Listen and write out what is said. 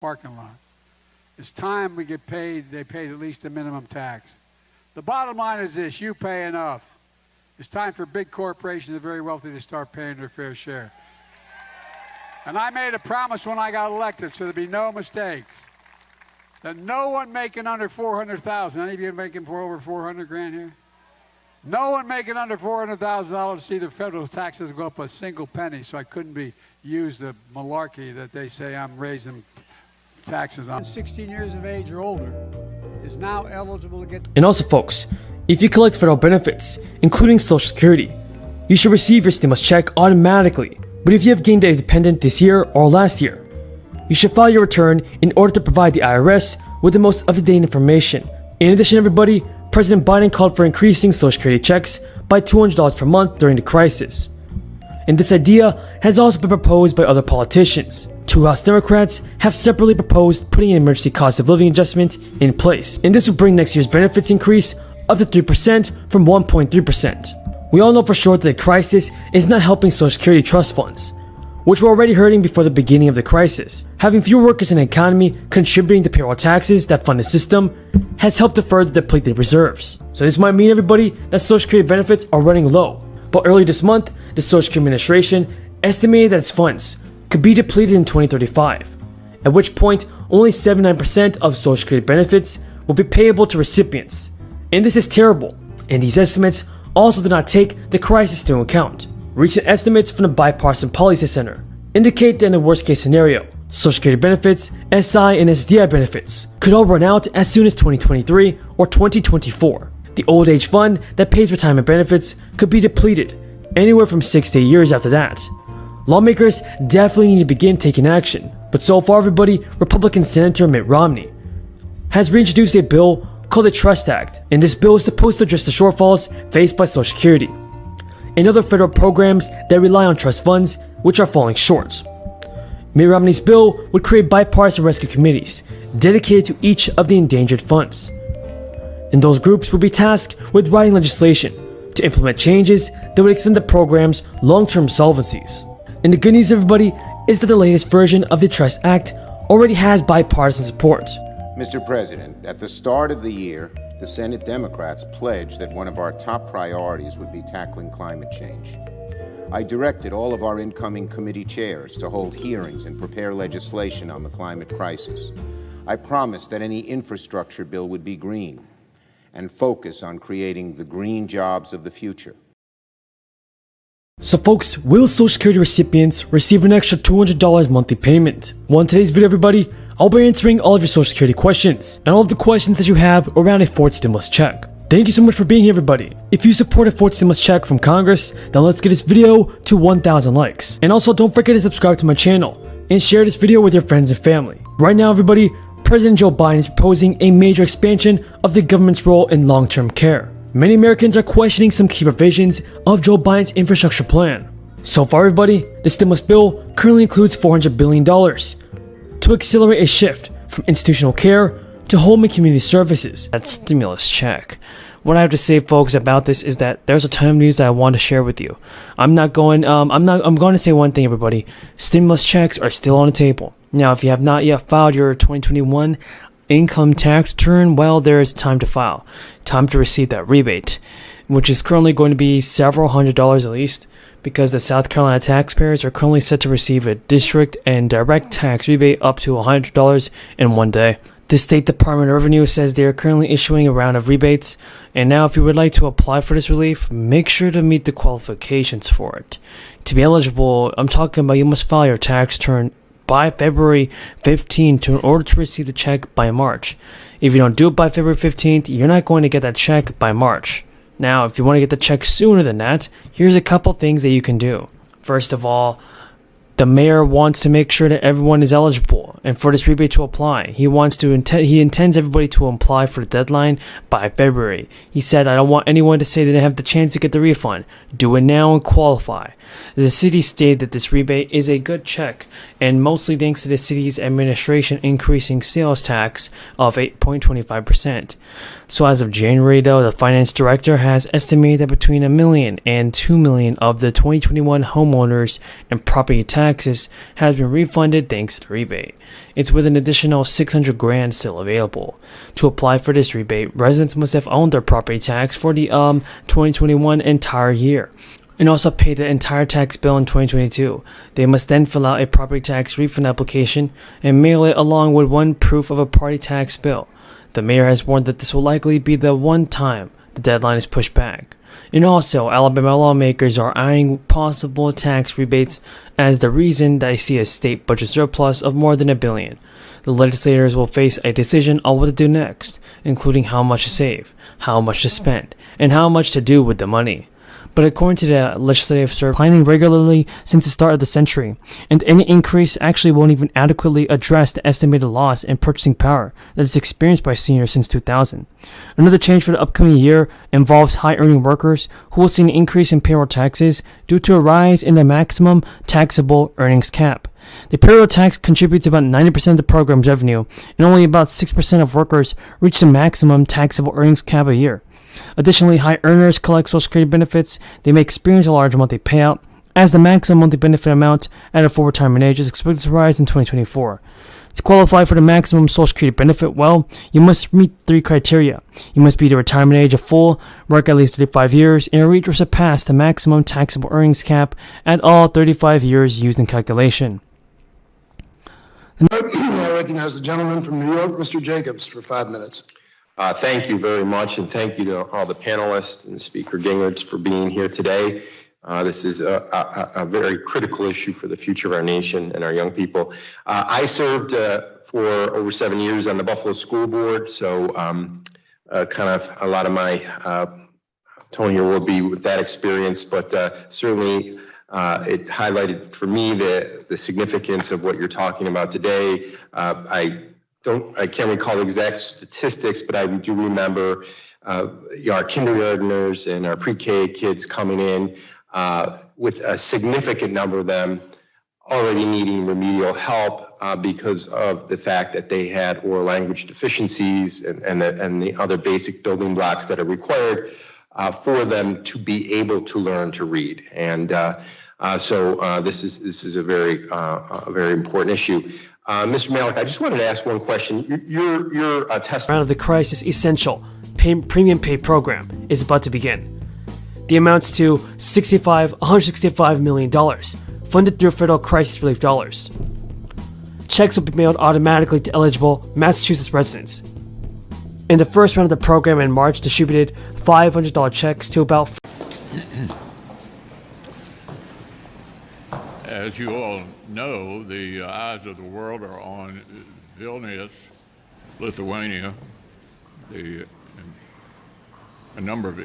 parking lot. It's time we get paid, they paid at least a minimum tax. The bottom line is this: you pay enough. It's time for big corporations, the very wealthy, to start paying their fair share. And I made a promise when I got elected, so there'd be no mistakes, that no one making under $400,000, any of you making for over 400 grand here? No one making under $400,000 see the federal taxes go up a single penny, so I couldn't be used the malarkey that they say I'm raising taxes on. 16 years of age or older is now eligible to get. And also, folks, if you collect federal benefits, including Social Security, you should receive your stimulus check automatically. But if you have gained a dependent this year or last year, you should file your return in order to provide the IRS with the most up-to-date information. In addition, everybody, President Biden called for increasing Social Security checks by $200 per month during the crisis. And this idea has also been proposed by other politicians. Two House Democrats have separately proposed putting an emergency cost of living adjustment in place. And this would bring next year's benefits increase up to 3% from 1.3%. We all know for sure that the crisis is not helping Social Security trust funds, which were already hurting before the beginning of the crisis. Having fewer workers in the economy contributing to payroll taxes that fund the system has helped to further deplete the reserves. So this might mean, everybody, that Social Security benefits are running low. But earlier this month, the Social Security Administration estimated that its funds could be depleted in 2035, at which point only 79% of Social Security benefits will be payable to recipients. And this is terrible, and these estimates also do not take the crisis into account. Recent estimates from the Bipartisan Policy Center indicate that in the worst case scenario, Social Security benefits, SI and SDI benefits could all run out as soon as 2023 or 2024. The old age fund that pays retirement benefits could be depleted anywhere from 6 to 8 years after that. Lawmakers definitely need to begin taking action, but so far, everybody, Republican Senator Mitt Romney has reintroduced a bill called the Trust Act, and this bill is supposed to address the shortfalls faced by Social Security and other federal programs that rely on trust funds, which are falling short. Mitt Romney's bill would create bipartisan rescue committees dedicated to each of the endangered funds, and those groups would be tasked with writing legislation to implement changes that would extend the program's long-term solvencies. And the good news, everybody, is that the latest version of the Trust Act already has bipartisan support. Mr. President, at the start of the year, the Senate Democrats pledged that one of our top priorities would be tackling climate change. I directed all of our incoming committee chairs to hold hearings and prepare legislation on the climate crisis. I promised that any infrastructure bill would be green and focus on creating the green jobs of the future. So folks, will Social Security recipients receive an extra $200 monthly payment? Well, in today's video, everybody, I'll be answering all of your Social Security questions and all of the questions that you have around a fourth stimulus check. Thank you so much for being here, everybody. If you support a fourth stimulus check from Congress, then let's get this video to 1,000 likes. And also, don't forget to subscribe to my channel and share this video with your friends and family. Right now, everybody, President Joe Biden is proposing a major expansion of the government's role in long-term care. Many Americans are questioning some key provisions of Joe Biden's infrastructure plan. So far, everybody, the stimulus bill currently includes $400 billion to accelerate a shift from institutional care to home and community services. That stimulus check. What I have to say, folks, about this is that there's a ton of news that I want to share with you. I'm going to say one thing, everybody. Stimulus checks are still on the table. Now, if you have not yet filed your 2021 income tax return, well, there is time to file. Time to receive that rebate, which is currently going to be several $100s at least, because the South Carolina taxpayers are currently set to receive a district and direct tax rebate up to $100 in one day. The State Department of Revenue says they are currently issuing a round of rebates, and now if you would like to apply for this relief, make sure to meet the qualifications for it. To be eligible, I'm talking about you must file your tax return by February 15th in order to receive the check by March. If you don't do it by February 15th, you're not going to get that check by March. Now, if you want to get the check sooner than that, here's a couple things that you can do. First of all, the mayor wants to make sure that everyone is eligible and for this rebate to apply. He intends everybody to apply for the deadline by February. He said, I don't want anyone to say they didn't have the chance to get the refund. Do it now and qualify. The city stated that this rebate is a good check, and mostly thanks to the city's administration increasing sales tax of 8.25%. So as of January, though, the finance director has estimated that between $1 million and $2 million of the 2021 homeowners and property tax taxes has been refunded thanks to the rebate. It's with an additional $600,000 still available. To apply for this rebate, residents must have owned their property tax for the 2021 entire year and also paid the entire tax bill in 2022. They must then fill out a property tax refund application and mail it along with one proof of a property tax bill. The mayor has warned that this will likely be the one time the deadline is pushed back. And also, Alabama lawmakers are eyeing possible tax rebates as the reason they see a state budget surplus of more than $1 billion. The legislators will face a decision on what to do next, including how much to save, how much to spend, and how much to do with the money. But according to the legislative survey, declining regularly since the start of the century, and any increase actually won't even adequately address the estimated loss in purchasing power that is experienced by seniors since 2000. Another change for the upcoming year involves high-earning workers who will see an increase in payroll taxes due to a rise in the maximum taxable earnings cap. The payroll tax contributes about 90% of the program's revenue, and only about 6% of workers reach the maximum taxable earnings cap a year. Additionally, high earners collect Social Security benefits. They may experience a large monthly payout, as the maximum monthly benefit amount at a full retirement age is expected to rise in 2024. To qualify for the maximum Social Security benefit, you must meet 3 criteria. You must be the retirement age of full, work at least 35 years, and reach or surpass the maximum taxable earnings cap at all 35 years used in calculation. I recognize the gentleman from New York, Mr. Jacobs, for 5 minutes. Thank you very much, and thank you to all the panelists and Speaker Gingrich for being here today. This is a very critical issue for the future of our nation and our young people. I served for over 7 years on the Buffalo School Board, so kind of a lot of my tone here will be with that experience, but certainly it highlighted for me the significance of what you're talking about today. I can't recall the exact statistics, but I do remember our kindergartners and our pre-K kids coming in with a significant number of them already needing remedial help because of the fact that they had oral language deficiencies and the other basic building blocks that are required for them to be able to learn to read. And so this is a very important issue. Mr. Malik, I just wanted to ask one question. Your testimony Round of the crisis essential premium pay program is about to begin. The amounts to $165 million, funded through federal crisis relief dollars. Checks will be mailed automatically to eligible Massachusetts residents. In the first round of the program in March, distributed $500 checks to about As you all know, the eyes of the world are on Vilnius, Lithuania. A number of